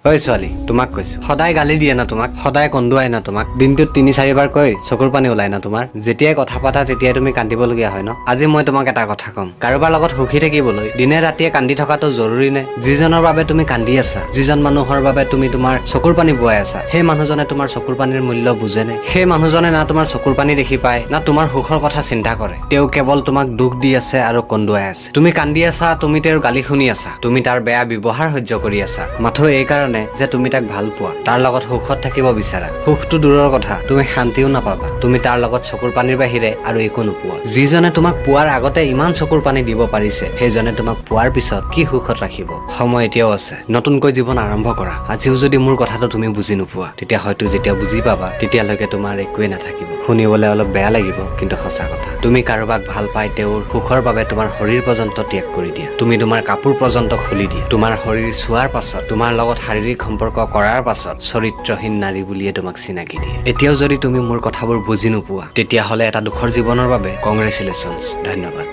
ঐ ছোৱালী, তোমাক কৈছো, সদায় গালি দিয়ে না তোমাক, সদায় কন্দুৱাই না তোমাক, দিনটোত ৩-৪ বাৰ কৈ চকুৰ পানী ওলাই না তোমাৰ। যেতিয়াই কথা পাতা তেতিয়াই তুমি কান্দিবলগীয়া হয় ন। আজি মই তোমাক এটা কথা ক'ম, কাৰোবাৰ লগত সুখী থাকিবলৈ দিনে ৰাতিয়ে কান্দি থকাটো জৰুৰী নে? যিজনৰ বাবে তুমি কান্দি আছা, যিজন মানুহৰ বাবে তুমি তোমাৰ চকুৰ পানী বোৱাই আছা, সেই মানুহজনে তোমাৰ চকুৰ পানীৰ মূল্য বুজেনে? সেই মানুহজনে না তোমাৰ চকুৰ পানী দেখি পায়, না তোমাৰ সুখৰ কথা চিন্তা কৰে। তেওঁ কেৱল তোমাক দুখ দি আছে আৰু কন্দুৱাই আছে। তুমি কান্দি আছা, তুমি তেওঁৰ গালি শুনি আছা, তুমি তাৰ বেয়া ব্যৱহাৰ সহ্য কৰি আছা, মাথো এই কাৰণে যে তুমি তাক ভাল পোৱা, তাৰ লগত সুখত থাকিব বিচাৰা। সুখটো দূৰৰ কথা, তুমি শান্তিও নাপাবা, তুমি তাৰ লগত চকুৰ পানীৰ বাহিৰে আৰু একো নোপোৱা। যিজনে তোমাক পোৱাৰ আগতে ইমান চকুৰ পানী দিব পাৰিছে, সেইজনে তোমাক পোৱাৰ পিছত কি সুখত ৰাখিব? সময় এতিয়াও আছে, নতুনকৈ জীৱন আৰম্ভ কৰা। আজিও যদি মোৰ কথাটো তুমি বুজি নোপোৱা, তেতিয়া হয়তো যেতিয়া বুজি পাবা তেতিয়ালৈকে তোমাৰ একোৱে নাথাকিব। শুনিবলৈ অলপ বেয়া লাগিব, কিন্তু সঁচা কথা। তুমি কাৰোবাক ভাল পাই তেওঁৰ সুখৰ বাবে তোমাৰ শৰীৰ পৰ্যন্ত ত্যাগ কৰি দিয়া, তুমি তোমাৰ কাপোৰ পৰ্যন্ত খুলি দিয়া, তোমাৰ শৰীৰ চোৱাৰ পাছত, তোমাৰ লগত শাৰীৰিক সম্পৰ্ক কৰাৰ পাছত চৰিত্ৰহীন নাৰী বুলিয়ে তোমাক চিনাকি দিয়ে। এতিয়াও যদি তুমি মোৰ কথাবোৰ বুজি নোপোৱা, তেতিয়াহ'লে এটা দুখৰ জীৱনৰ বাবে কংগ্ৰেচুলেশ্যনছ, ধন্যবাদ।